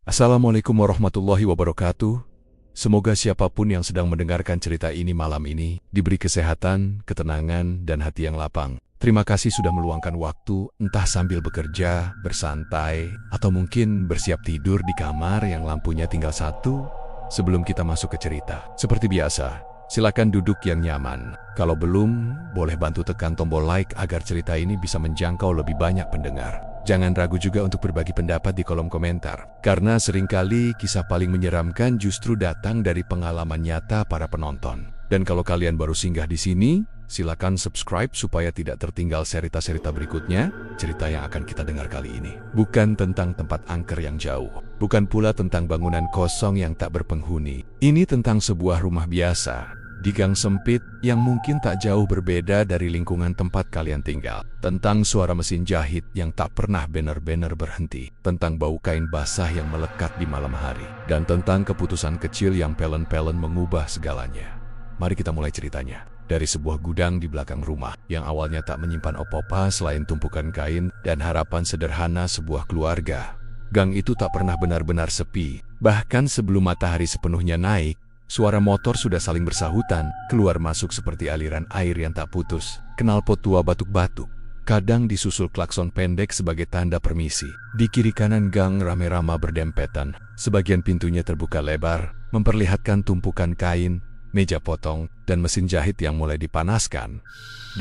Assalamualaikum warahmatullahi wabarakatuh. Semoga siapapun yang sedang mendengarkan cerita ini malam ini diberi kesehatan, ketenangan, dan hati yang lapang. Terima kasih sudah meluangkan waktu, entah sambil bekerja, bersantai, atau mungkin bersiap tidur di kamar yang lampunya tinggal satu. Sebelum kita masuk ke cerita, seperti biasa, silakan duduk yang nyaman. Kalau belum, boleh bantu tekan tombol like agar cerita ini bisa menjangkau lebih banyak pendengar. Jangan ragu juga untuk berbagi pendapat di kolom komentar, karena seringkali kisah paling menyeramkan justru datang dari pengalaman nyata para penonton. Dan kalau kalian baru singgah di sini, silakan subscribe supaya tidak tertinggal cerita-cerita berikutnya. Cerita yang akan kita dengar kali ini bukan tentang tempat angker yang jauh, bukan pula tentang bangunan kosong yang tak berpenghuni. Ini tentang sebuah rumah biasa di gang sempit yang mungkin tak jauh berbeda dari lingkungan tempat kalian tinggal. Tentang suara mesin jahit yang tak pernah benar-benar berhenti. Tentang bau kain basah yang melekat di malam hari. Dan tentang keputusan kecil yang pelan-pelan mengubah segalanya. Mari kita mulai ceritanya. Dari sebuah gudang di belakang rumah yang awalnya tak menyimpan apa-apa selain tumpukan kain dan harapan sederhana sebuah keluarga. Gang itu tak pernah benar-benar sepi. Bahkan sebelum matahari sepenuhnya naik, suara motor sudah saling bersahutan, keluar masuk seperti aliran air yang tak putus. Knalpot tua batuk-batuk, kadang disusul klakson pendek sebagai tanda permisi. Di kiri kanan gang rame-rama berdempetan, sebagian pintunya terbuka lebar, memperlihatkan tumpukan kain, meja potong, dan mesin jahit yang mulai dipanaskan.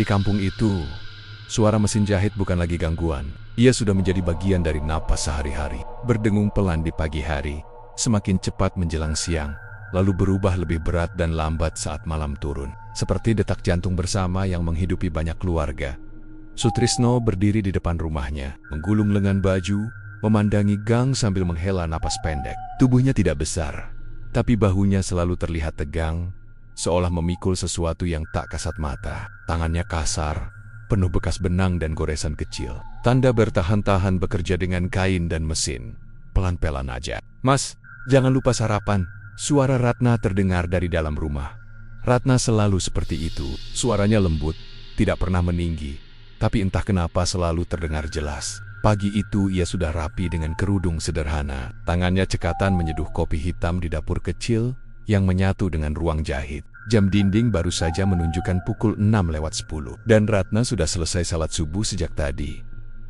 Di kampung itu, suara mesin jahit bukan lagi gangguan. Ia sudah menjadi bagian dari napas sehari-hari. Berdengung pelan di pagi hari, semakin cepat menjelang siang, lalu berubah lebih berat dan lambat saat malam turun. Seperti detak jantung bersama yang menghidupi banyak keluarga. Sutrisno berdiri di depan rumahnya, menggulung lengan baju, memandangi gang sambil menghela napas pendek. Tubuhnya tidak besar, tapi bahunya selalu terlihat tegang, seolah memikul sesuatu yang tak kasat mata. Tangannya kasar, penuh bekas benang dan goresan kecil. Tanda bertahan-tahan bekerja dengan kain dan mesin. Pelan-pelan aja. "Mas, jangan lupa sarapan." Suara Ratna terdengar dari dalam rumah. Ratna selalu seperti itu, suaranya lembut, tidak pernah meninggi, tapi entah kenapa selalu terdengar jelas. Pagi itu ia sudah rapi dengan kerudung sederhana, tangannya cekatan menyeduh kopi hitam di dapur kecil yang menyatu dengan ruang jahit. Jam dinding baru saja menunjukkan pukul 6:10, dan Ratna sudah selesai salat subuh sejak tadi.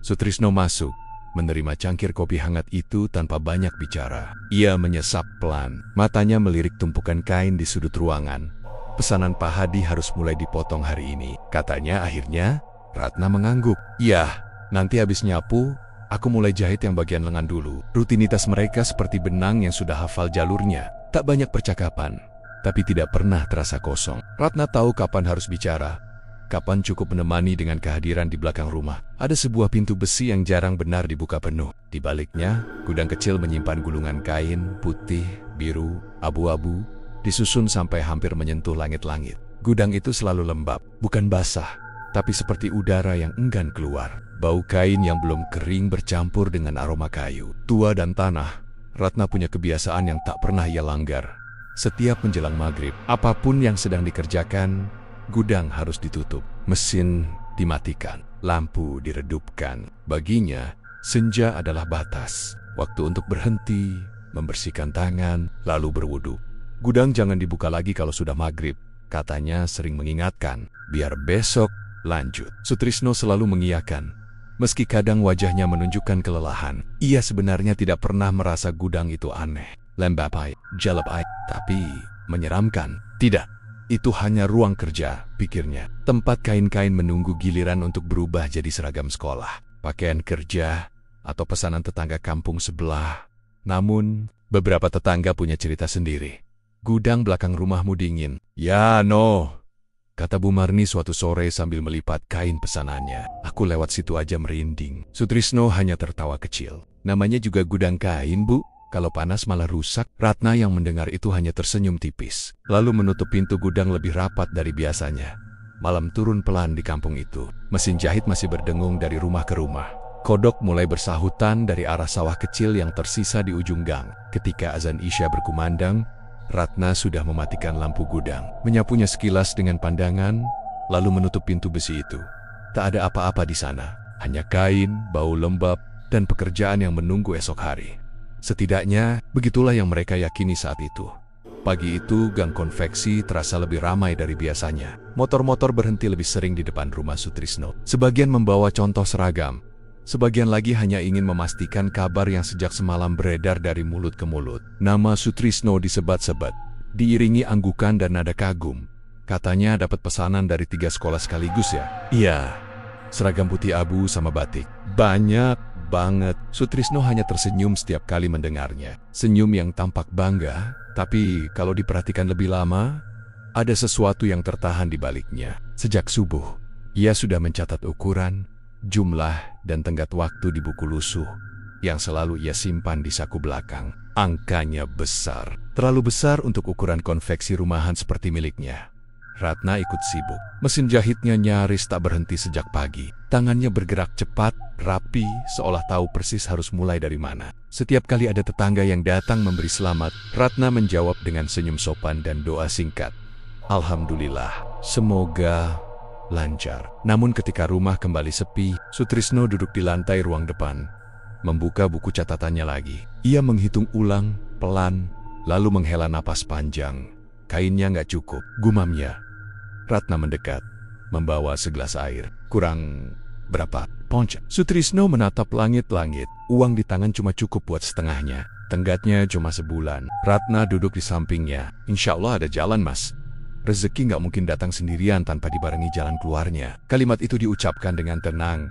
Sutrisno masuk, menerima cangkir kopi hangat itu tanpa banyak bicara. Ia menyesap pelan, matanya melirik tumpukan kain di sudut ruangan. Pesanan Pak Hadi harus mulai dipotong hari ini, katanya akhirnya. Ratna mengangguk. "Ya, nanti habis nyapu, aku mulai jahit yang bagian lengan dulu." Rutinitas mereka seperti benang yang sudah hafal jalurnya. Tak banyak percakapan, tapi tidak pernah terasa kosong. Ratna tahu kapan harus bicara, kapan cukup menemani dengan kehadiran di belakang rumah. Ada sebuah pintu besi yang jarang benar dibuka penuh. Di baliknya, gudang kecil menyimpan gulungan kain putih, biru, abu-abu, disusun sampai hampir menyentuh langit-langit. Gudang itu selalu lembab, bukan basah, tapi seperti udara yang enggan keluar. Bau kain yang belum kering bercampur dengan aroma kayu tua dan tanah. Ratna punya kebiasaan yang tak pernah ia langgar. Setiap menjelang maghrib, apapun yang sedang dikerjakan, gudang harus ditutup, mesin dimatikan, lampu diredupkan. Baginya, senja adalah batas, waktu untuk berhenti, membersihkan tangan, lalu berwudu. Gudang jangan dibuka lagi kalau sudah maghrib, katanya sering mengingatkan, biar besok lanjut. Sutrisno selalu mengiyakan, meski kadang wajahnya menunjukkan kelelahan. Ia sebenarnya tidak pernah merasa gudang itu aneh, lembab, jalap, tapi menyeramkan. Tidak. Itu hanya ruang kerja, pikirnya. Tempat kain-kain menunggu giliran untuk berubah jadi seragam sekolah, pakaian kerja, atau pesanan tetangga kampung sebelah. Namun, beberapa tetangga punya cerita sendiri. "Gudang belakang rumahmu dingin." "Ya, no," kata Bu Marni suatu sore sambil melipat kain pesanannya. "Aku lewat situ aja merinding." Sutrisno hanya tertawa kecil. "Namanya juga gudang kain, Bu. Kalau panas malah rusak." Ratna yang mendengar itu hanya tersenyum tipis, lalu menutup pintu gudang lebih rapat dari biasanya. Malam turun pelan di kampung itu. Mesin jahit masih berdengung dari rumah ke rumah. Kodok mulai bersahutan dari arah sawah kecil yang tersisa di ujung gang. Ketika azan Isya berkumandang, Ratna sudah mematikan lampu gudang, menyapunya sekilas dengan pandangan, lalu menutup pintu besi itu. Tak ada apa-apa di sana, hanya kain, bau lembab, dan pekerjaan yang menunggu esok hari. Setidaknya, begitulah yang mereka yakini saat itu. Pagi itu, gang konveksi terasa lebih ramai dari biasanya. Motor-motor berhenti lebih sering di depan rumah Sutrisno. Sebagian membawa contoh seragam. Sebagian lagi hanya ingin memastikan kabar yang sejak semalam beredar dari mulut ke mulut. Nama Sutrisno disebat-sebat, diiringi anggukan dan nada kagum. Katanya dapat pesanan dari 3 sekolah sekaligus ya? Iya, seragam putih abu sama batik. Banyak banget. Sutrisno hanya tersenyum setiap kali mendengarnya. Senyum yang tampak bangga, tapi kalau diperhatikan lebih lama, ada sesuatu yang tertahan di baliknya. Sejak subuh, ia sudah mencatat ukuran, jumlah, dan tenggat waktu di buku lusuh yang selalu ia simpan di saku belakang. Angkanya besar, terlalu besar untuk ukuran konveksi rumahan seperti miliknya. Ratna ikut sibuk. Mesin jahitnya nyaris tak berhenti sejak pagi. Tangannya bergerak cepat, rapi, seolah tahu persis harus mulai dari mana. Setiap kali ada tetangga yang datang memberi selamat, Ratna menjawab dengan senyum sopan dan doa singkat. Alhamdulillah, semoga lancar. Namun ketika rumah kembali sepi, Sutrisno duduk di lantai ruang depan, membuka buku catatannya lagi. Ia menghitung ulang, pelan, lalu menghela napas panjang. Kainnya nggak cukup, gumamnya. Ratna mendekat, membawa segelas air. Kurang berapa? Ponca. Sutrisno menatap langit-langit. Uang di tangan cuma cukup buat setengahnya. Tenggatnya cuma sebulan. Ratna duduk di sampingnya. Insya Allah ada jalan, Mas. Rezeki nggak mungkin datang sendirian tanpa dibarengi jalan keluarnya. Kalimat itu diucapkan dengan tenang,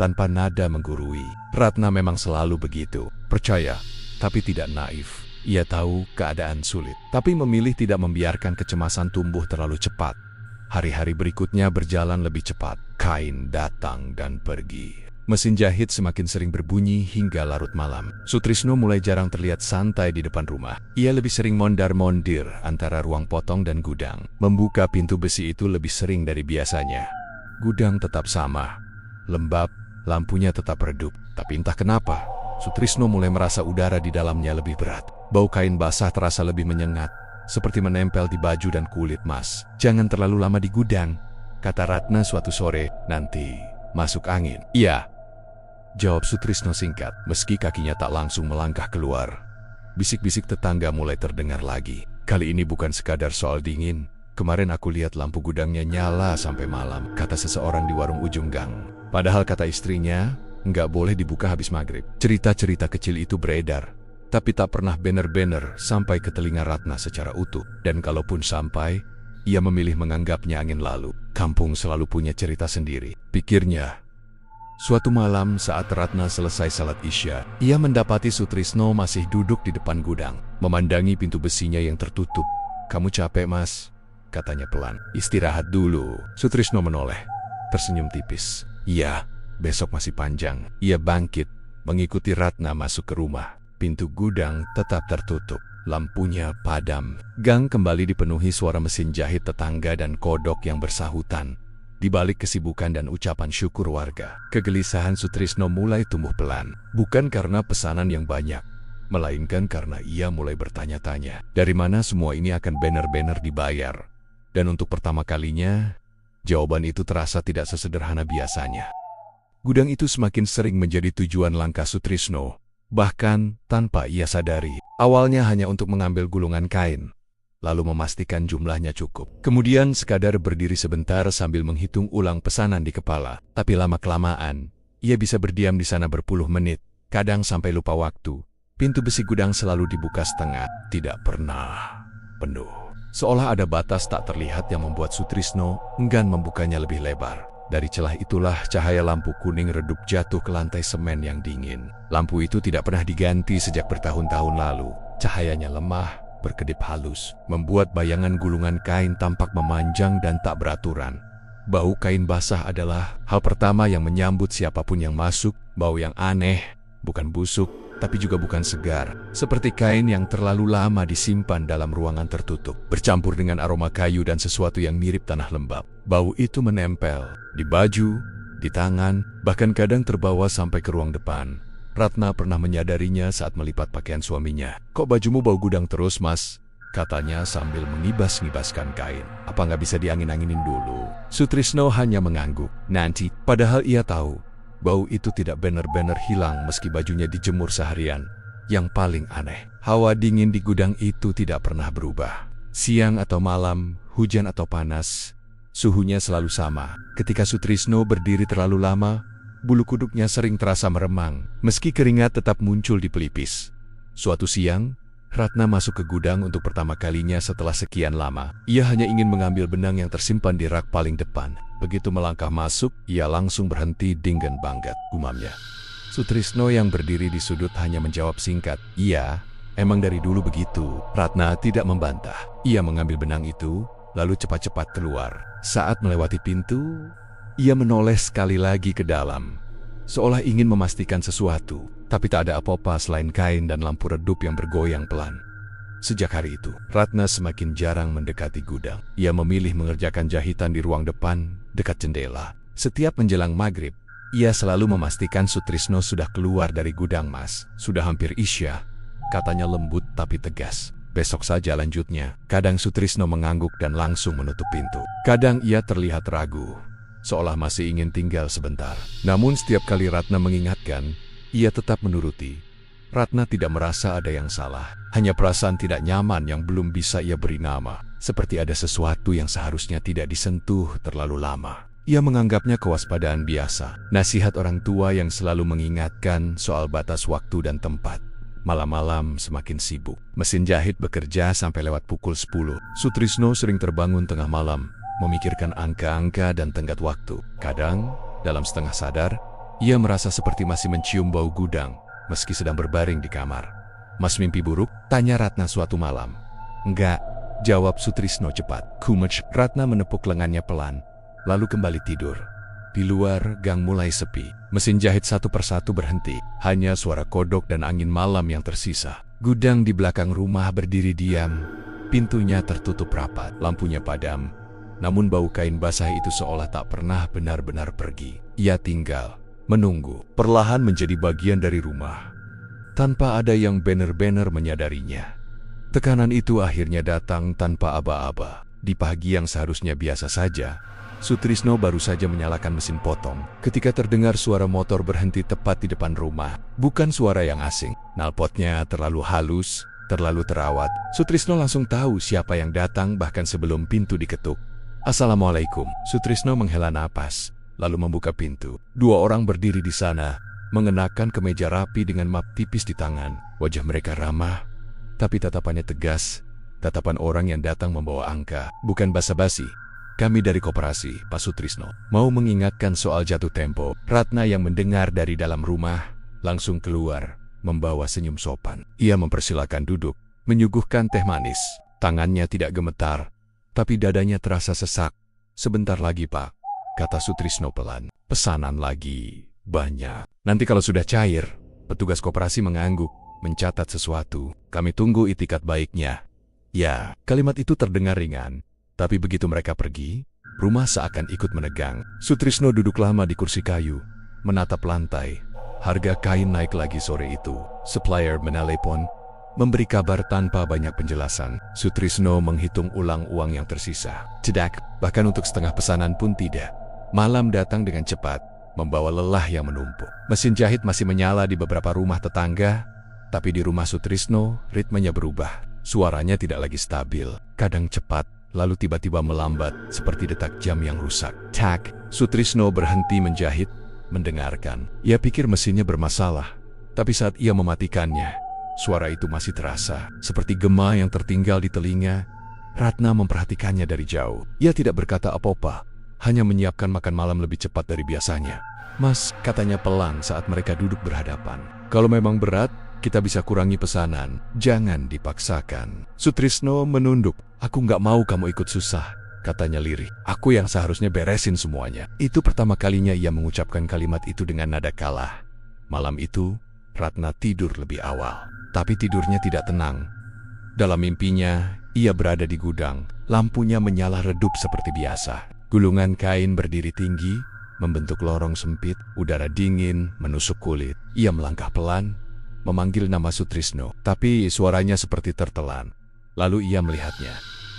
tanpa nada menggurui. Ratna memang selalu begitu. Percaya, tapi tidak naif. Ia tahu keadaan sulit, tapi memilih tidak membiarkan kecemasan tumbuh terlalu cepat. Hari-hari berikutnya berjalan lebih cepat. Kain datang dan pergi. Mesin jahit semakin sering berbunyi hingga larut malam. Sutrisno mulai jarang terlihat santai di depan rumah. Ia lebih sering mondar-mondir antara ruang potong dan gudang. Membuka pintu besi itu lebih sering dari biasanya. Gudang tetap sama, lembab, lampunya tetap redup. Tapi entah kenapa, Sutrisno mulai merasa udara di dalamnya lebih berat. Bau kain basah terasa lebih menyengat, seperti menempel di baju dan kulit. Mas, jangan terlalu lama di gudang, kata Ratna suatu sore. Nanti masuk angin. Iya, jawab Sutrisno singkat, meski kakinya tak langsung melangkah keluar. Bisik-bisik tetangga mulai terdengar lagi. Kali ini bukan sekadar soal dingin. Kemarin aku lihat lampu gudangnya nyala sampai malam, kata seseorang di warung ujung gang. Padahal kata istrinya, nggak boleh dibuka habis maghrib. Cerita-cerita kecil itu beredar, tapi tak pernah bener-bener sampai ke telinga Ratna secara utuh. Dan kalaupun sampai, ia memilih menganggapnya angin lalu. Kampung selalu punya cerita sendiri, pikirnya. Suatu malam saat Ratna selesai salat Isya, ia mendapati Sutrisno masih duduk di depan gudang, memandangi pintu besinya yang tertutup. Kamu capek, Mas? Katanya pelan. Istirahat dulu. Sutrisno menoleh, tersenyum tipis. Iya, besok masih panjang. Ia bangkit, mengikuti Ratna masuk ke rumah. Pintu gudang tetap tertutup, lampunya padam. Gang kembali dipenuhi suara mesin jahit tetangga dan kodok yang bersahutan. Di balik kesibukan dan ucapan syukur warga, kegelisahan Sutrisno mulai tumbuh pelan. Bukan karena pesanan yang banyak, melainkan karena ia mulai bertanya-tanya, dari mana semua ini akan benar-benar dibayar. Dan untuk pertama kalinya, jawaban itu terasa tidak sesederhana biasanya. Gudang itu semakin sering menjadi tujuan langkah Sutrisno, bahkan tanpa ia sadari. Awalnya hanya untuk mengambil gulungan kain, lalu memastikan jumlahnya cukup. Kemudian sekadar berdiri sebentar sambil menghitung ulang pesanan di kepala. Tapi lama-kelamaan, ia bisa berdiam di sana berpuluh menit, kadang sampai lupa waktu. Pintu besi gudang selalu dibuka setengah, tidak pernah penuh. Seolah ada batas tak terlihat yang membuat Sutrisno enggan membukanya lebih lebar. Dari celah itulah cahaya lampu kuning redup jatuh ke lantai semen yang dingin. Lampu itu tidak pernah diganti sejak bertahun-tahun lalu. Cahayanya lemah, berkedip halus, membuat bayangan gulungan kain tampak memanjang dan tak beraturan. Bau kain basah adalah hal pertama yang menyambut siapapun yang masuk. Bau yang aneh, bukan busuk, tapi juga bukan segar. Seperti kain yang terlalu lama disimpan dalam ruangan tertutup, bercampur dengan aroma kayu dan sesuatu yang mirip tanah lembab. Bau itu menempel di baju, di tangan, bahkan kadang terbawa sampai ke ruang depan. Ratna pernah menyadarinya saat melipat pakaian suaminya. Kok bajumu bau gudang terus, Mas? Katanya sambil mengibas-ngibaskan kain. Apa nggak bisa diangin-anginin dulu? Sutrisno hanya mengangguk. Nanti, padahal ia tahu, bau itu tidak benar-benar hilang meski bajunya dijemur seharian. Yang paling aneh, hawa dingin di gudang itu tidak pernah berubah. Siang atau malam, hujan atau panas, suhunya selalu sama. Ketika Sutrisno berdiri terlalu lama, bulu kuduknya sering terasa meremang, meski keringat tetap muncul di pelipis. Suatu siang, Ratna masuk ke gudang untuk pertama kalinya setelah sekian lama. Ia hanya ingin mengambil benang yang tersimpan di rak paling depan. Begitu melangkah masuk, ia langsung berhenti dengan bangga, gumamnya. Sutrisno yang berdiri di sudut hanya menjawab singkat, "Iya, emang dari dulu begitu." Ratna tidak membantah. Ia mengambil benang itu, lalu cepat-cepat keluar. Saat melewati pintu, ia menoleh sekali lagi ke dalam, seolah ingin memastikan sesuatu. Tapi tak ada apa-apa selain kain dan lampu redup yang bergoyang pelan. Sejak hari itu, Ratna semakin jarang mendekati gudang. Ia memilih mengerjakan jahitan di ruang depan, dekat jendela. Setiap menjelang maghrib, ia selalu memastikan Sutrisno sudah keluar dari gudang. "Mas, sudah hampir Isya," katanya lembut tapi tegas. "Besok saja lanjutnya." Kadang Sutrisno mengangguk dan langsung menutup pintu. Kadang ia terlihat ragu, seolah masih ingin tinggal sebentar. Namun setiap kali Ratna mengingatkan, ia tetap menuruti. Ratna tidak merasa ada yang salah, hanya perasaan tidak nyaman yang belum bisa ia beri nama. Seperti ada sesuatu yang seharusnya tidak disentuh terlalu lama. Ia menganggapnya kewaspadaan biasa, nasihat orang tua yang selalu mengingatkan soal batas waktu dan tempat. Malam-malam semakin sibuk. Mesin jahit bekerja sampai lewat pukul 10. Sutrisno sering terbangun tengah malam, memikirkan angka-angka dan tenggat waktu. Kadang, dalam setengah sadar, ia merasa seperti masih mencium bau gudang, meski sedang berbaring di kamar. "Mas mimpi buruk?" tanya Ratna suatu malam. "Enggak," jawab Sutrisno cepat. "Kumej." Ratna menepuk lengannya pelan, lalu kembali tidur. Di luar, gang mulai sepi. Mesin jahit satu persatu berhenti. Hanya suara kodok dan angin malam yang tersisa. Gudang di belakang rumah berdiri diam. Pintunya tertutup rapat, lampunya padam. Namun bau kain basah itu seolah tak pernah benar-benar pergi. Ia tinggal, menunggu, perlahan menjadi bagian dari rumah, tanpa ada yang benar-benar menyadarinya. Tekanan itu akhirnya datang tanpa aba-aba. Di pagi yang seharusnya biasa saja, Sutrisno baru saja menyalakan mesin potong ketika terdengar suara motor berhenti tepat di depan rumah. Bukan suara yang asing, knalpotnya terlalu halus, terlalu terawat. Sutrisno langsung tahu siapa yang datang bahkan sebelum pintu diketuk. "Assalamualaikum." Sutrisno menghela napas, lalu membuka pintu. Dua orang berdiri di sana, mengenakan kemeja rapi dengan map tipis di tangan. Wajah mereka ramah, tapi tatapannya tegas, tatapan orang yang datang membawa angka, bukan basa-basi. "Kami dari koperasi, Pak Sutrisno. Mau mengingatkan soal jatuh tempo." Ratna yang mendengar dari dalam rumah, langsung keluar, membawa senyum sopan. Ia mempersilakan duduk, menyuguhkan teh manis. Tangannya tidak gemetar, tapi dadanya terasa sesak. "Sebentar lagi, Pak," kata Sutrisno pelan. "Pesanan lagi, banyak. Nanti kalau sudah cair." Petugas koperasi mengangguk, mencatat sesuatu. "Kami tunggu itikat baiknya." Ya, kalimat itu terdengar ringan. Tapi begitu mereka pergi, rumah seakan ikut menegang. Sutrisno duduk lama di kursi kayu, menatap lantai. Harga kain naik lagi sore itu. Supplier menelepon, memberi kabar tanpa banyak penjelasan. Sutrisno menghitung ulang uang yang tersisa. Tidak, bahkan untuk setengah pesanan pun tidak. Malam datang dengan cepat, membawa lelah yang menumpuk. Mesin jahit masih menyala di beberapa rumah tetangga, tapi di rumah Sutrisno, ritmenya berubah. Suaranya tidak lagi stabil, kadang cepat, lalu tiba-tiba melambat, seperti detak jam yang rusak. Tak, Sutrisno berhenti menjahit, mendengarkan. Ia pikir mesinnya bermasalah, tapi saat ia mematikannya, suara itu masih terasa, seperti gema yang tertinggal di telinga. Ratna memperhatikannya dari jauh. Ia tidak berkata apa-apa, hanya menyiapkan makan malam lebih cepat dari biasanya. "Mas," katanya pelan saat mereka duduk berhadapan. "Kalau memang berat, kita bisa kurangi pesanan. Jangan dipaksakan." Sutrisno menunduk. "Aku nggak mau kamu ikut susah," katanya lirih. "Aku yang seharusnya beresin semuanya." Itu pertama kalinya ia mengucapkan kalimat itu dengan nada kalah. Malam itu, Ratna tidur lebih awal. Tapi tidurnya tidak tenang. Dalam mimpinya, ia berada di gudang. Lampunya menyala redup seperti biasa. Gulungan kain berdiri tinggi, membentuk lorong sempit. Udara dingin menusuk kulit. Ia melangkah pelan, memanggil nama Sutrisno. Tapi suaranya seperti tertelan. Lalu ia melihatnya.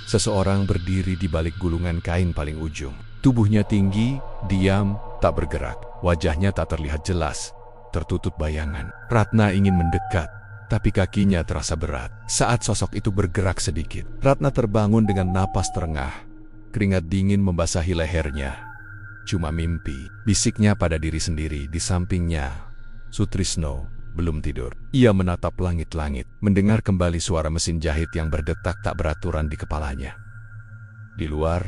Seseorang berdiri di balik gulungan kain paling ujung. Tubuhnya tinggi, diam, tak bergerak. Wajahnya tak terlihat jelas, tertutup bayangan. Ratna ingin mendekat, tapi kakinya terasa berat. Saat sosok itu bergerak sedikit, Ratna terbangun dengan napas terengah. Keringat dingin membasahi lehernya. Cuma mimpi, bisiknya pada diri sendiri di sampingnya. Sutrisno belum tidur. Ia menatap langit-langit, mendengar kembali suara mesin jahit yang berdetak tak beraturan di kepalanya. Di luar,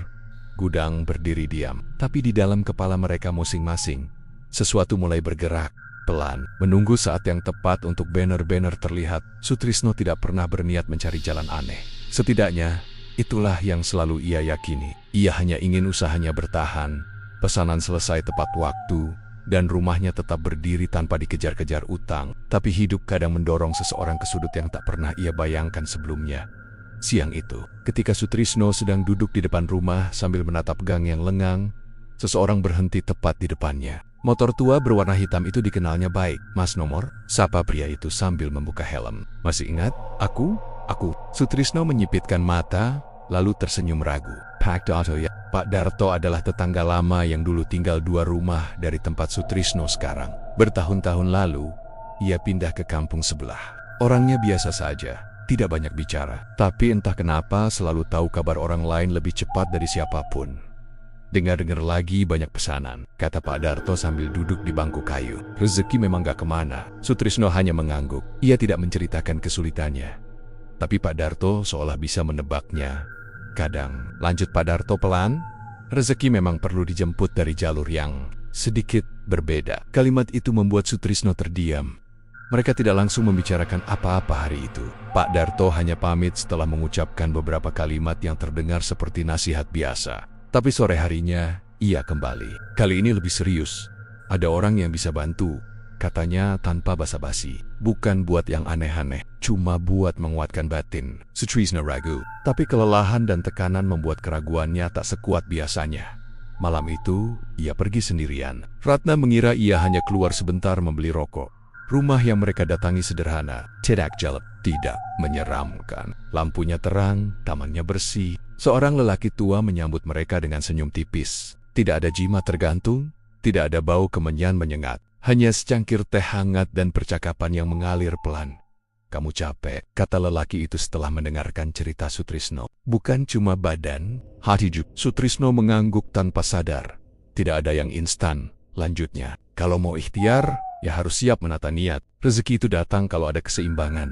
gudang berdiri diam, tapi di dalam kepala mereka masing-masing, sesuatu mulai bergerak, pelan. Menunggu saat yang tepat untuk banner-banner terlihat, Sutrisno tidak pernah berniat mencari jalan aneh. Setidaknya, itulah yang selalu ia yakini. Ia hanya ingin usahanya bertahan, pesanan selesai tepat waktu, dan rumahnya tetap berdiri tanpa dikejar-kejar utang. Tapi hidup kadang mendorong seseorang ke sudut yang tak pernah ia bayangkan sebelumnya. Siang itu, ketika Sutrisno sedang duduk di depan rumah sambil menatap gang yang lengang, seseorang berhenti tepat di depannya. Motor tua berwarna hitam itu dikenalnya baik. "Mas Nomor?" sapa pria itu sambil membuka helm. "Masih ingat? Aku?" Sutrisno menyipitkan mata, lalu tersenyum ragu. "Pak Darto ya?" Pak Darto adalah tetangga lama yang dulu tinggal 2 rumah dari tempat Sutrisno sekarang. Bertahun-tahun lalu, ia pindah ke kampung sebelah. Orangnya biasa saja, tidak banyak bicara. Tapi entah kenapa selalu tahu kabar orang lain lebih cepat dari siapapun. "Dengar-dengar lagi banyak pesanan," kata Pak Darto sambil duduk di bangku kayu. "Rezeki memang gak kemana." Sutrisno hanya mengangguk. Ia tidak menceritakan kesulitannya. Tapi Pak Darto seolah bisa menebaknya. "Kadang," lanjut Pak Darto pelan, "rezeki memang perlu dijemput dari jalur yang sedikit berbeda." Kalimat itu membuat Sutrisno terdiam. Mereka tidak langsung membicarakan apa-apa hari itu. Pak Darto hanya pamit setelah mengucapkan beberapa kalimat yang terdengar seperti nasihat biasa. Tapi sore harinya, ia kembali. Kali ini lebih serius. "Ada orang yang bisa bantu," katanya tanpa basa-basi. "Bukan buat yang aneh-aneh, cuma buat menguatkan batin." Sutrisno ragu, tapi kelelahan dan tekanan membuat keraguannya tak sekuat biasanya. Malam itu, ia pergi sendirian. Ratna mengira ia hanya keluar sebentar membeli rokok. Rumah yang mereka datangi sederhana, tidak jelek, tidak menyeramkan. Lampunya terang, tamannya bersih. Seorang lelaki tua menyambut mereka dengan senyum tipis. Tidak ada jimat tergantung, tidak ada bau kemenyan menyengat. Hanya secangkir teh hangat dan percakapan yang mengalir pelan. "Kamu capek," kata lelaki itu setelah mendengarkan cerita Sutrisno. "Bukan cuma badan, hati juga." Sutrisno mengangguk tanpa sadar. "Tidak ada yang instan," lanjutnya. "Kalau mau ikhtiar, ya harus siap menata niat. Rezeki itu datang kalau ada keseimbangan."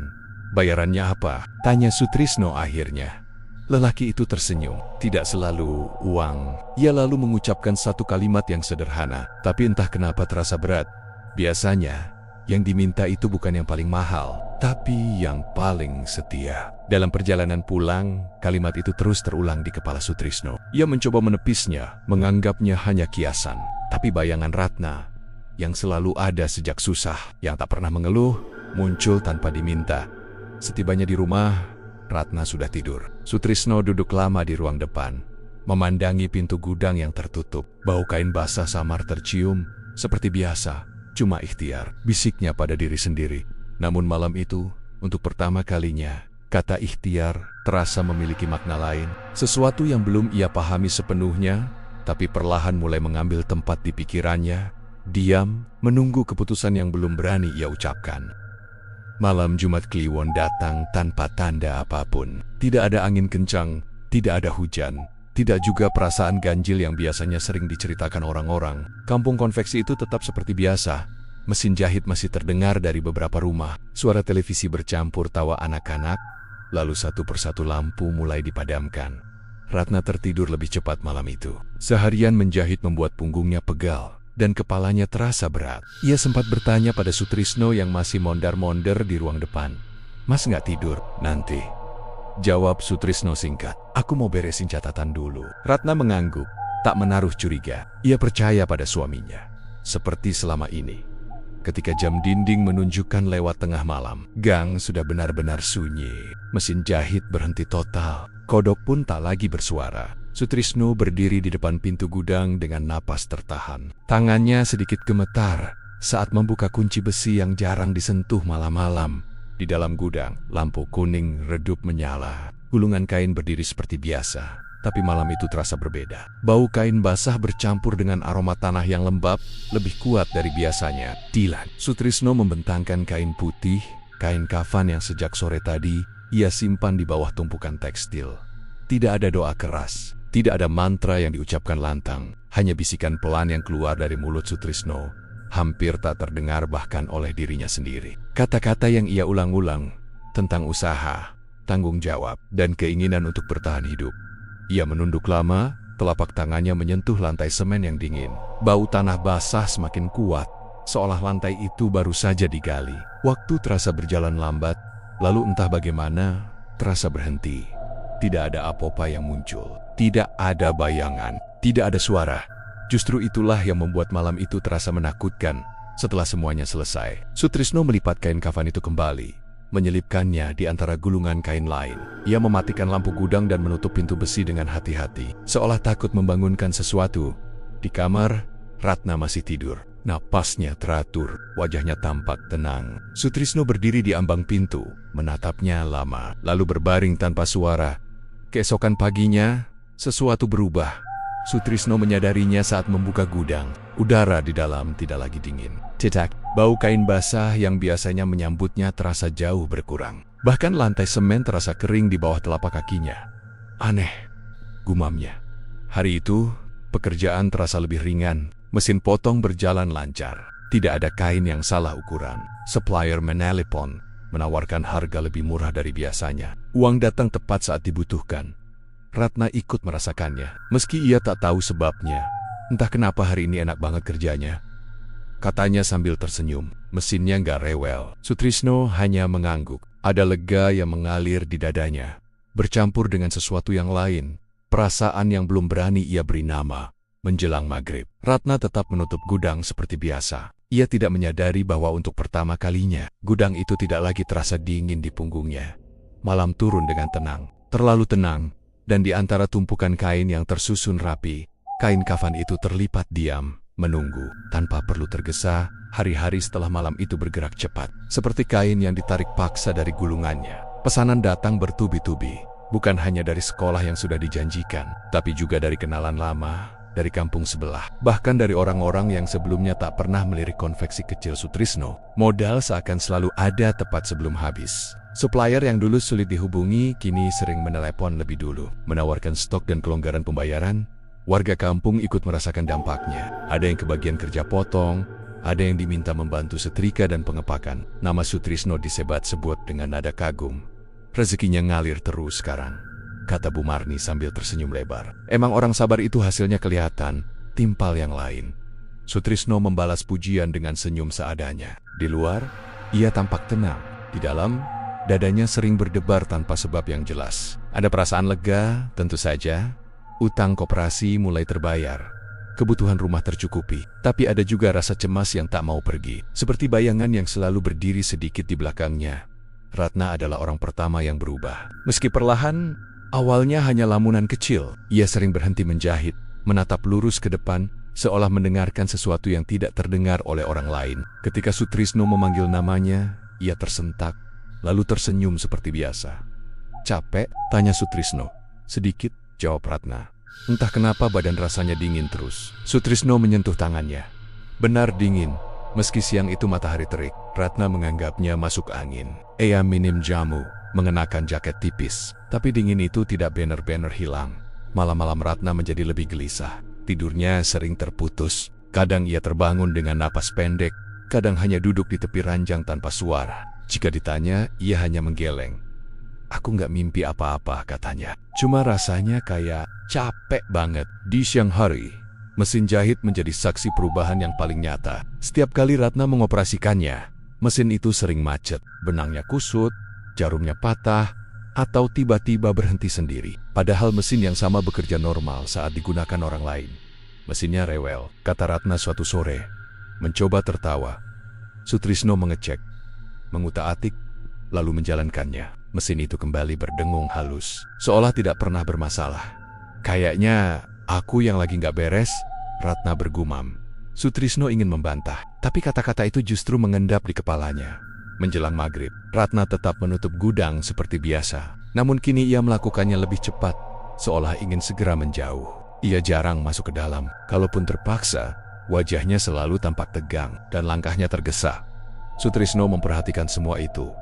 "Bayarannya apa?" tanya Sutrisno akhirnya. Lelaki itu tersenyum. "Tidak selalu uang." Ia lalu mengucapkan satu kalimat yang sederhana, tapi entah kenapa terasa berat. Biasanya, yang diminta itu bukan yang paling mahal, tapi yang paling setia. Dalam perjalanan pulang, kalimat itu terus terulang di kepala Sutrisno. Ia mencoba menepisnya, menganggapnya hanya kiasan. Tapi bayangan Ratna, yang selalu ada sejak susah, yang tak pernah mengeluh, muncul tanpa diminta. Setibanya di rumah, Ratna sudah tidur. Sutrisno duduk lama di ruang depan, memandangi pintu gudang yang tertutup. Bau kain basah samar tercium, seperti biasa, cuma ikhtiar, bisiknya pada diri sendiri. Namun malam itu, untuk pertama kalinya, kata ikhtiar terasa memiliki makna lain. Sesuatu yang belum ia pahami sepenuhnya, tapi perlahan mulai mengambil tempat di pikirannya. Diam, menunggu keputusan yang belum berani ia ucapkan. Malam Jumat Kliwon datang tanpa tanda apapun. Tidak ada angin kencang, tidak ada hujan, tidak juga perasaan ganjil yang biasanya sering diceritakan orang-orang. Kampung konveksi itu tetap seperti biasa. Mesin jahit masih terdengar dari beberapa rumah. Suara televisi bercampur tawa anak-anak, lalu satu persatu lampu mulai dipadamkan. Ratna tertidur lebih cepat malam itu. Seharian menjahit membuat punggungnya pegal dan kepalanya terasa berat. Ia sempat bertanya pada Sutrisno yang masih mondar-mondar di ruang depan. "Mas nggak tidur?" "Nanti," jawab Sutrisno singkat. "Aku mau beresin catatan dulu." Ratna mengangguk, tak menaruh curiga. Ia percaya pada suaminya. Seperti selama ini, ketika jam dinding menunjukkan lewat tengah malam, gang sudah benar-benar sunyi. Mesin jahit berhenti total, kodok pun tak lagi bersuara. Sutrisno berdiri di depan pintu gudang dengan napas tertahan. Tangannya sedikit gemetar saat membuka kunci besi yang jarang disentuh malam-malam. Di dalam gudang, lampu kuning redup menyala. Gulungan kain berdiri seperti biasa, tapi malam itu terasa berbeda. Bau kain basah bercampur dengan aroma tanah yang lembab, lebih kuat dari biasanya. "Dilan." Sutrisno membentangkan kain putih, kain kafan yang sejak sore tadi ia simpan di bawah tumpukan tekstil. Tidak ada doa keras, tidak ada mantra yang diucapkan lantang, hanya bisikan pelan yang keluar dari mulut Sutrisno, hampir tak terdengar bahkan oleh dirinya sendiri. Kata-kata yang ia ulang-ulang tentang usaha, tanggung jawab, dan keinginan untuk bertahan hidup. Ia menunduk lama, telapak tangannya menyentuh lantai semen yang dingin. Bau tanah basah semakin kuat, seolah lantai itu baru saja digali. Waktu terasa berjalan lambat, lalu entah bagaimana, terasa berhenti. Tidak ada apa-apa yang muncul, tidak ada bayangan, tidak ada suara. Justru itulah yang membuat malam itu terasa menakutkan. Setelah semuanya selesai, Sutrisno melipat kain kafan itu kembali, menyelipkannya di antara gulungan kain lain. Ia mematikan lampu gudang dan menutup pintu besi dengan hati-hati, seolah takut membangunkan sesuatu. Di kamar, Ratna masih tidur. Napasnya teratur, wajahnya tampak tenang. Sutrisno berdiri di ambang pintu, menatapnya lama, lalu berbaring tanpa suara. Keesokan paginya, sesuatu berubah. Sutrisno menyadarinya saat membuka gudang. Udara di dalam tidak lagi dingin. Cetak, bau kain basah yang biasanya menyambutnya terasa jauh berkurang. Bahkan lantai semen terasa kering di bawah telapak kakinya. Aneh, gumamnya. Hari itu, pekerjaan terasa lebih ringan. Mesin potong berjalan lancar. Tidak ada kain yang salah ukuran. Supplier menelepon, menawarkan harga lebih murah dari biasanya. Uang datang tepat saat dibutuhkan. Ratna ikut merasakannya, meski ia tak tahu sebabnya. Entah kenapa hari ini enak banget kerjanya, katanya sambil tersenyum. Mesinnya nggak rewel. Sutrisno hanya mengangguk. Ada lega yang mengalir di dadanya, bercampur dengan sesuatu yang lain. Perasaan yang belum berani ia beri nama. Menjelang maghrib, Ratna tetap menutup gudang seperti biasa. Ia tidak menyadari bahwa untuk pertama kalinya, gudang itu tidak lagi terasa dingin di punggungnya. Malam turun dengan tenang, terlalu tenang, dan di antara tumpukan kain yang tersusun rapi, kain kafan itu terlipat diam, menunggu. Tanpa perlu tergesa, hari-hari setelah malam itu bergerak cepat, seperti kain yang ditarik paksa dari gulungannya. Pesanan datang bertubi-tubi, bukan hanya dari sekolah yang sudah dijanjikan, tapi juga dari kenalan lama, dari kampung sebelah, bahkan dari orang-orang yang sebelumnya tak pernah melirik konveksi kecil Sutrisno. Modal seakan selalu ada tepat sebelum habis. Supplier yang dulu sulit dihubungi, kini sering menelepon lebih dulu, menawarkan stok dan kelonggaran pembayaran. Warga kampung ikut merasakan dampaknya. Ada yang kebagian kerja potong, ada yang diminta membantu setrika dan pengepakan. Nama Sutrisno disebat-sebut dengan nada kagum. Rezekinya ngalir terus sekarang, kata Bu Marni sambil tersenyum lebar. Emang orang sabar itu hasilnya kelihatan, timpal yang lain. Sutrisno membalas pujian dengan senyum seadanya. Di luar, ia tampak tenang. Di dalam, dadanya sering berdebar tanpa sebab yang jelas. Ada perasaan lega, tentu saja. Utang koperasi mulai terbayar. Kebutuhan rumah tercukupi. Tapi ada juga rasa cemas yang tak mau pergi. Seperti bayangan yang selalu berdiri sedikit di belakangnya. Ratna adalah orang pertama yang berubah. Meski perlahan, awalnya hanya lamunan kecil. Ia sering berhenti menjahit, menatap lurus ke depan, seolah mendengarkan sesuatu yang tidak terdengar oleh orang lain. Ketika Sutrisno memanggil namanya, ia tersentak, lalu tersenyum seperti biasa. Capek? Tanya Sutrisno. Sedikit, jawab Ratna. Entah kenapa badan rasanya dingin terus. Sutrisno menyentuh tangannya. Benar dingin. Meski siang itu matahari terik, Ratna menganggapnya masuk angin. Ia minim jamu, mengenakan jaket tipis. Tapi dingin itu tidak benar-benar hilang. Malam-malam Ratna menjadi lebih gelisah. Tidurnya sering terputus. Kadang ia terbangun dengan napas pendek. Kadang hanya duduk di tepi ranjang tanpa suara. Jika ditanya, ia hanya menggeleng. Aku nggak mimpi apa-apa, katanya. Cuma rasanya kayak capek banget. Di siang hari, mesin jahit menjadi saksi perubahan yang paling nyata. Setiap kali Ratna mengoperasikannya, mesin itu sering macet, benangnya kusut, jarumnya patah, atau tiba-tiba berhenti sendiri. Padahal mesin yang sama bekerja normal saat digunakan orang lain. Mesinnya rewel, kata Ratna suatu sore. Mencoba tertawa. Sutrisno mengecek, mengutak-atik, lalu menjalankannya. Mesin itu kembali berdengung halus, seolah tidak pernah bermasalah. Kayaknya aku yang lagi nggak beres, Ratna bergumam. Sutrisno ingin membantah, tapi kata-kata itu justru mengendap di kepalanya. Menjelang maghrib, Ratna tetap menutup gudang seperti biasa. Namun kini ia melakukannya lebih cepat, seolah ingin segera menjauh. Ia jarang masuk ke dalam. Kalaupun terpaksa, wajahnya selalu tampak tegang dan langkahnya tergesa. Sutrisno memperhatikan semua itu.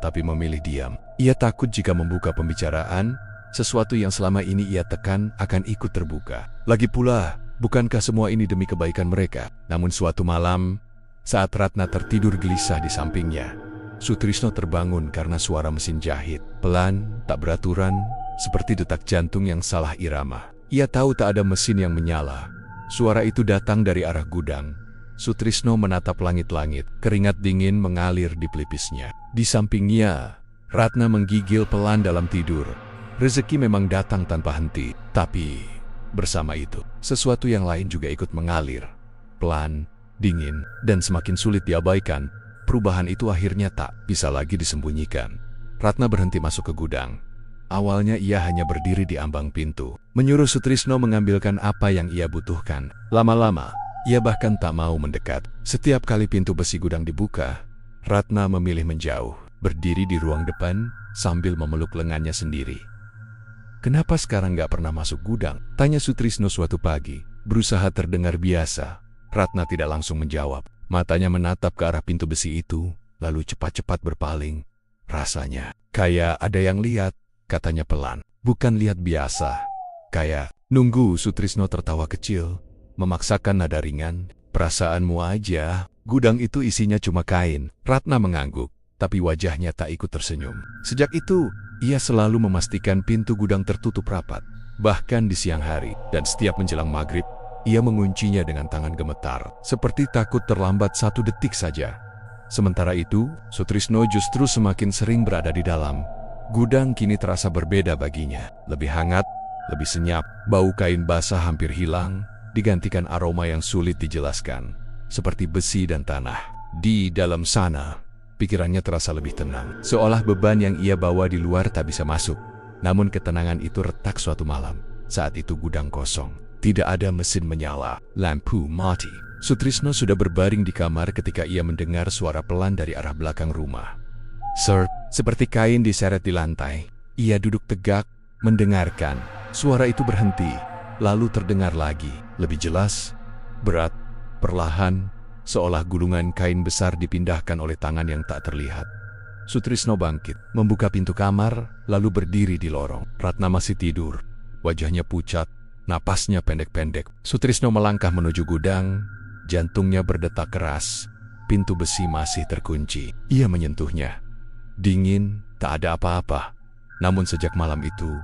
tapi memilih diam. Ia takut jika membuka pembicaraan, sesuatu yang selama ini ia tekan akan ikut terbuka. Lagi pula, bukankah semua ini demi kebaikan mereka? Namun suatu malam, saat Ratna tertidur gelisah di sampingnya, Sutrisno terbangun karena suara mesin jahit. Pelan, tak beraturan, seperti detak jantung yang salah irama. Ia tahu tak ada mesin yang menyala. Suara itu datang dari arah gudang. Sutrisno menatap langit-langit, keringat dingin mengalir di pelipisnya. Di sampingnya, Ratna menggigil pelan dalam tidur. Rezeki memang datang tanpa henti, tapi bersama itu, sesuatu yang lain juga ikut mengalir. Pelan, dingin, dan semakin sulit diabaikan. Perubahan itu akhirnya tak bisa lagi disembunyikan. Ratna berhenti masuk ke gudang. Awalnya ia hanya berdiri di ambang pintu, menyuruh Sutrisno mengambilkan apa yang ia butuhkan. Lama-lama, ia bahkan tak mau mendekat. Setiap kali pintu besi gudang dibuka, Ratna memilih menjauh, berdiri di ruang depan sambil memeluk lengannya sendiri. "Kenapa sekarang gak pernah masuk gudang?" tanya Sutrisno suatu pagi. Berusaha terdengar biasa, Ratna tidak langsung menjawab. Matanya menatap ke arah pintu besi itu, lalu cepat-cepat berpaling. Rasanya kayak ada yang lihat, katanya pelan. "Bukan lihat biasa, kayak nunggu." Sutrisno tertawa kecil, memaksakan nada ringan. "Perasaanmu aja, gudang itu isinya cuma kain." Ratna mengangguk, tapi wajahnya tak ikut tersenyum. Sejak itu, ia selalu memastikan pintu gudang tertutup rapat, bahkan di siang hari, dan setiap menjelang maghrib, ia menguncinya dengan tangan gemetar, seperti takut terlambat satu detik saja. Sementara itu, Sutrisno justru semakin sering berada di dalam. Gudang kini terasa berbeda baginya, lebih hangat, lebih senyap. Bau kain basah hampir hilang, digantikan aroma yang sulit dijelaskan, seperti besi dan tanah. Di dalam sana, pikirannya terasa lebih tenang, seolah beban yang ia bawa di luar tak bisa masuk. Namun ketenangan itu retak suatu malam. Saat itu gudang kosong. Tidak ada mesin menyala, lampu mati. Sutrisno sudah berbaring di kamar ketika ia mendengar suara pelan dari arah belakang rumah. Serp, seperti kain diseret di lantai. Ia duduk tegak, mendengarkan. Suara itu berhenti, lalu terdengar lagi, lebih jelas, berat, perlahan, seolah gulungan kain besar dipindahkan oleh tangan yang tak terlihat. Sutrisno bangkit, membuka pintu kamar, lalu berdiri di lorong. Ratna masih tidur, wajahnya pucat, napasnya pendek-pendek. Sutrisno melangkah menuju gudang, jantungnya berdetak keras. Pintu besi masih terkunci. Ia menyentuhnya. Dingin, tak ada apa-apa. Namun sejak malam itu,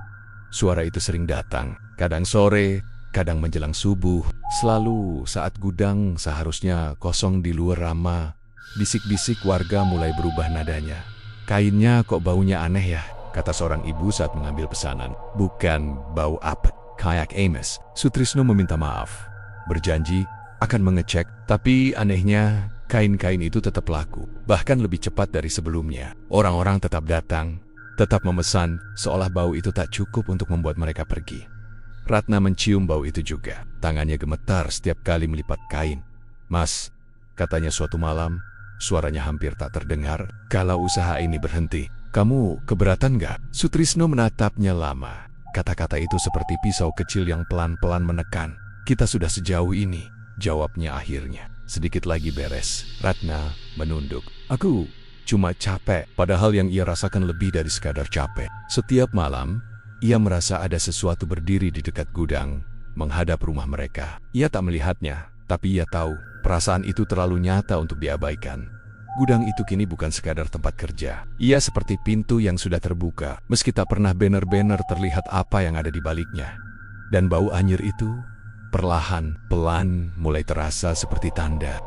suara itu sering datang. Kadang sore, kadang menjelang subuh. Selalu saat gudang seharusnya kosong di luar ramah, bisik-bisik warga mulai berubah nadanya. "Kainnya kok baunya aneh ya?" kata seorang ibu saat mengambil pesanan. "Bukan bau apet, kayak Amos." Sutrisno meminta maaf, berjanji akan mengecek, tapi anehnya kain-kain itu tetap laku, bahkan lebih cepat dari sebelumnya. Orang-orang tetap datang, tetap memesan, seolah bau itu tak cukup untuk membuat mereka pergi. Ratna mencium bau itu juga. Tangannya gemetar setiap kali melipat kain. "Mas," katanya suatu malam, suaranya hampir tak terdengar, "kalau usaha ini berhenti, kamu keberatan gak?" Sutrisno menatapnya lama. Kata-kata itu seperti pisau kecil yang pelan-pelan menekan. "Kita sudah sejauh ini," jawabnya akhirnya. "Sedikit lagi beres." Ratna menunduk. "Aku cuma capek." Padahal yang ia rasakan lebih dari sekadar capek. Setiap malam, ia merasa ada sesuatu berdiri di dekat gudang, menghadap rumah mereka. Ia tak melihatnya, tapi ia tahu perasaan itu terlalu nyata untuk diabaikan. Gudang itu kini bukan sekadar tempat kerja. Ia seperti pintu yang sudah terbuka, meski tak pernah banner-banner terlihat apa yang ada di baliknya. Dan bau anyir itu, perlahan-pelan mulai terasa seperti tanda.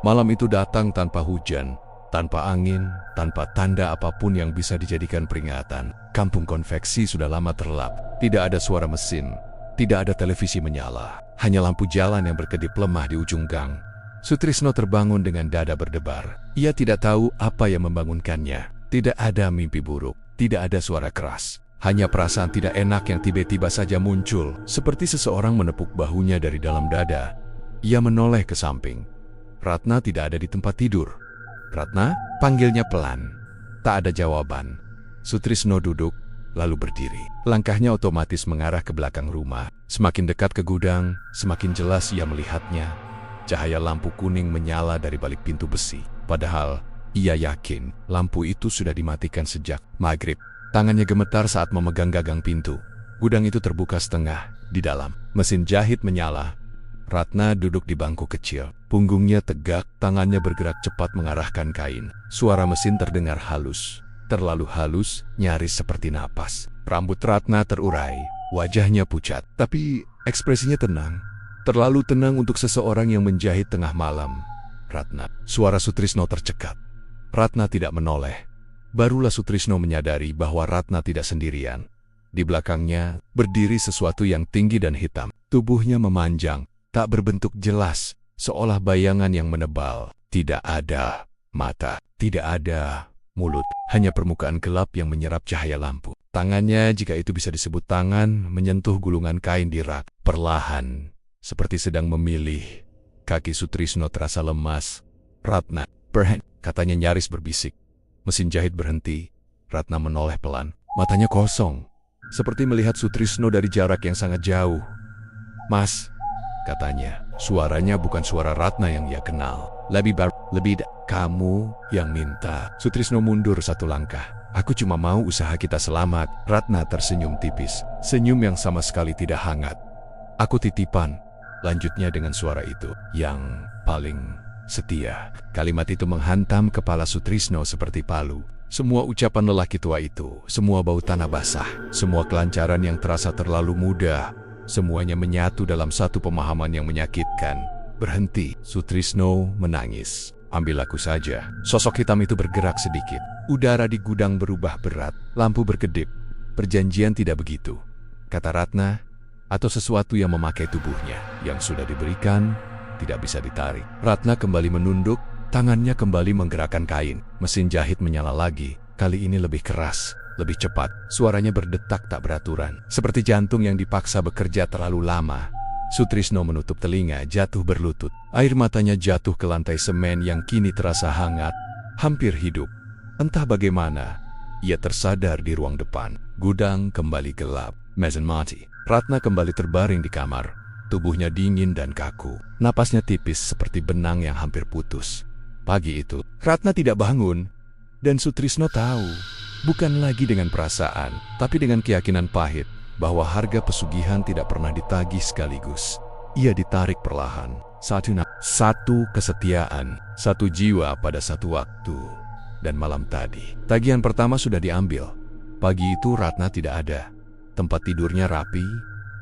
Malam itu datang tanpa hujan, tanpa angin, tanpa tanda apapun yang bisa dijadikan peringatan. Kampung konveksi sudah lama terlelap. Tidak ada suara mesin, tidak ada televisi menyala, hanya lampu jalan yang berkedip lemah di ujung gang. Sutrisno terbangun dengan dada berdebar. Ia tidak tahu apa yang membangunkannya. Tidak ada mimpi buruk, tidak ada suara keras. Hanya perasaan tidak enak yang tiba-tiba saja muncul, seperti seseorang menepuk bahunya dari dalam dada. Ia menoleh ke samping. Ratna tidak ada di tempat tidur. "Ratna?" panggilnya pelan. Tak ada jawaban. Sutrisno duduk, lalu berdiri. Langkahnya otomatis mengarah ke belakang rumah. Semakin dekat ke gudang, semakin jelas ia melihatnya. Cahaya lampu kuning menyala dari balik pintu besi. Padahal Ia yakin lampu itu sudah dimatikan sejak maghrib. Tangannya gemetar saat memegang gagang pintu. Gudang itu terbuka setengah. Di dalam, mesin jahit menyala. Ratna duduk di bangku kecil. Punggungnya tegak, tangannya bergerak cepat mengarahkan kain. Suara mesin terdengar halus. Terlalu halus, nyaris seperti napas. Rambut Ratna terurai, wajahnya pucat. Tapi ekspresinya tenang. Terlalu tenang untuk seseorang yang menjahit tengah malam. Ratna, suara Sutrisno tercekat. Ratna tidak menoleh. Barulah Sutrisno menyadari bahwa Ratna tidak sendirian. Di belakangnya berdiri sesuatu yang tinggi dan hitam. Tubuhnya memanjang, tak berbentuk jelas, seolah bayangan yang menebal. Tidak ada mata, tidak ada mulut, hanya permukaan gelap yang menyerap cahaya lampu. Tangannya, jika itu bisa disebut tangan, menyentuh gulungan kain di rak. Perlahan, seperti sedang memilih. Kaki Sutrisno terasa lemas. Ratna, berhenti, katanya nyaris berbisik. Mesin jahit berhenti. Ratna menoleh pelan. Matanya kosong, seperti melihat Sutrisno dari jarak yang sangat jauh. Mas, katanya. Suaranya bukan suara Ratna yang ia kenal. Kamu yang minta. Sutrisno mundur satu langkah. Aku cuma mau usaha kita selamat. Ratna tersenyum tipis. Senyum yang sama sekali tidak hangat. Aku titipan, lanjutnya dengan suara itu. Yang paling setia. Kalimat itu menghantam kepala Sutrisno seperti palu. Semua ucapan lelaki tua itu, semua bau tanah basah, semua kelancaran yang terasa terlalu mudah, semuanya menyatu dalam satu pemahaman yang menyakitkan. Berhenti, Sutrisno menangis. Ambil aku saja. Sosok hitam itu bergerak sedikit. Udara di gudang berubah berat, lampu berkedip. Perjanjian tidak begitu, kata Ratna, atau sesuatu yang memakai tubuhnya, yang sudah diberikan, tidak bisa ditarik. Ratna kembali menunduk, tangannya kembali menggerakkan kain. Mesin jahit menyala lagi, kali ini lebih keras, lebih cepat. Suaranya berdetak tak beraturan, seperti jantung yang dipaksa bekerja terlalu lama. Sutrisno menutup telinga, jatuh berlutut. Air matanya jatuh ke lantai semen yang kini terasa hangat, hampir hidup. Entah bagaimana, ia tersadar di ruang depan. Gudang kembali gelap, mesin mati. Ratna kembali terbaring di kamar. Tubuhnya dingin dan kaku. Napasnya tipis seperti benang yang hampir putus. Pagi itu, Ratna tidak bangun. Dan Sutrisno tahu, bukan lagi dengan perasaan, tapi dengan keyakinan pahit, bahwa harga pesugihan tidak pernah ditagih sekaligus. Ia ditarik perlahan. Satu kesetiaan, satu jiwa pada satu waktu. Dan malam tadi, tagihan pertama sudah diambil. Pagi itu Ratna tidak ada. Tempat tidurnya rapi,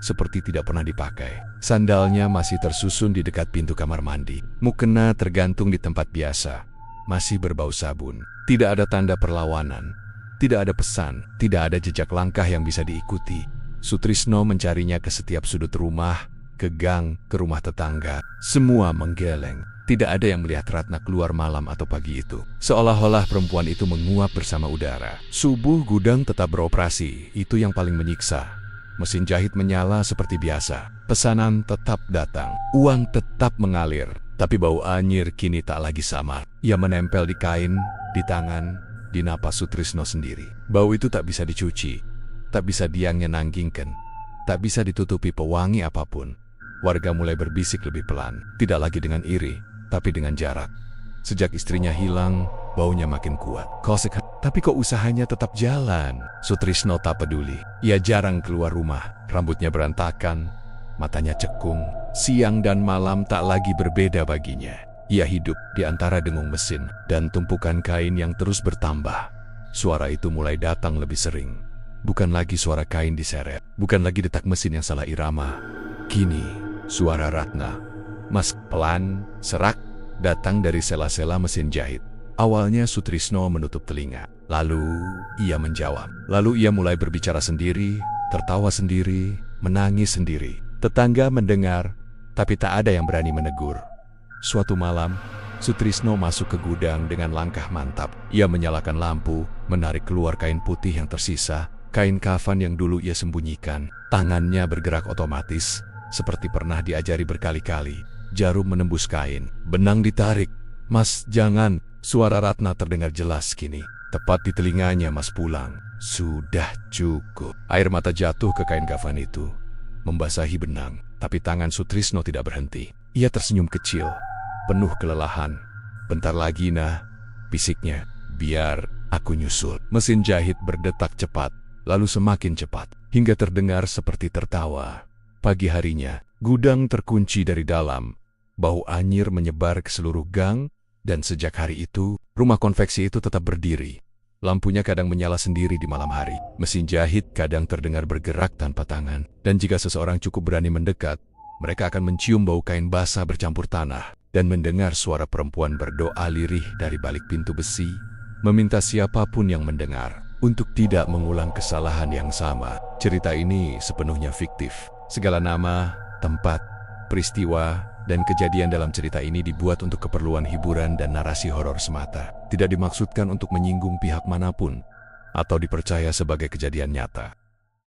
seperti tidak pernah dipakai. Sandalnya masih tersusun di dekat pintu kamar mandi. Mukena tergantung di tempat biasa, masih berbau sabun. Tidak ada tanda perlawanan, tidak ada pesan, tidak ada jejak langkah yang bisa diikuti. Sutrisno mencarinya ke setiap sudut rumah, ke gang, ke rumah tetangga. Semua menggeleng. Tidak ada yang melihat Ratna keluar malam atau pagi itu. Seolah-olah perempuan itu menguap bersama udara. Subuh gudang tetap beroperasi, itu yang paling menyiksa. Mesin jahit menyala seperti biasa. Pesanan tetap datang. Uang tetap mengalir. Tapi bau anyir kini tak lagi samar. Ia menempel di kain, di tangan, di napas Sutrisno sendiri. Bau itu tak bisa dicuci, tak bisa diangen-anggingkan, tak bisa ditutupi pewangi apapun. Warga mulai berbisik lebih pelan. Tidak lagi dengan iri, tapi dengan jarak. Sejak istrinya hilang, baunya makin kuat. Tapi kok usahanya tetap jalan? Sutrisno tak peduli. Ia jarang keluar rumah. Rambutnya berantakan, matanya cekung. Siang dan malam tak lagi berbeda baginya. Ia hidup di antara dengung mesin dan tumpukan kain yang terus bertambah. Suara itu mulai datang lebih sering. Bukan lagi suara kain diseret, bukan lagi detak mesin yang salah irama. Kini, suara Ratna. Mas, pelan, serak, datang dari sela-sela mesin jahit. Awalnya Sutrisno menutup telinga. Lalu ia menjawab. Lalu ia mulai berbicara sendiri, tertawa sendiri, menangis sendiri. Tetangga mendengar, tapi tak ada yang berani menegur. Suatu malam, Sutrisno masuk ke gudang dengan langkah mantap. Ia menyalakan lampu, menarik keluar kain putih yang tersisa, kain kafan yang dulu ia sembunyikan. Tangannya bergerak otomatis, seperti pernah diajari berkali-kali. Jarum menembus kain, benang ditarik. Mas, jangan. Suara Ratna terdengar jelas kini. Tepat di telinganya Mas pulang. Sudah cukup. Air mata jatuh ke kain kafan itu, membasahi benang. Tapi tangan Sutrisno tidak berhenti. Ia tersenyum kecil, penuh kelelahan. Bentar lagi, nah. bisiknya. Biar aku nyusul. Mesin jahit berdetak cepat, lalu semakin cepat, hingga terdengar seperti tertawa. Pagi harinya, gudang terkunci dari dalam. Bau anyir menyebar ke seluruh gang, dan sejak hari itu, rumah konveksi itu tetap berdiri. Lampunya kadang menyala sendiri di malam hari. Mesin jahit kadang terdengar bergerak tanpa tangan. Dan jika seseorang cukup berani mendekat, mereka akan mencium bau kain basah bercampur tanah dan mendengar suara perempuan berdoa lirih dari balik pintu besi, meminta siapapun yang mendengar untuk tidak mengulang kesalahan yang sama. Cerita ini sepenuhnya fiktif. Segala nama, tempat, peristiwa, dan kejadian dalam cerita ini dibuat untuk keperluan hiburan dan narasi horor semata. Tidak dimaksudkan untuk menyinggung pihak manapun atau dipercaya sebagai kejadian nyata.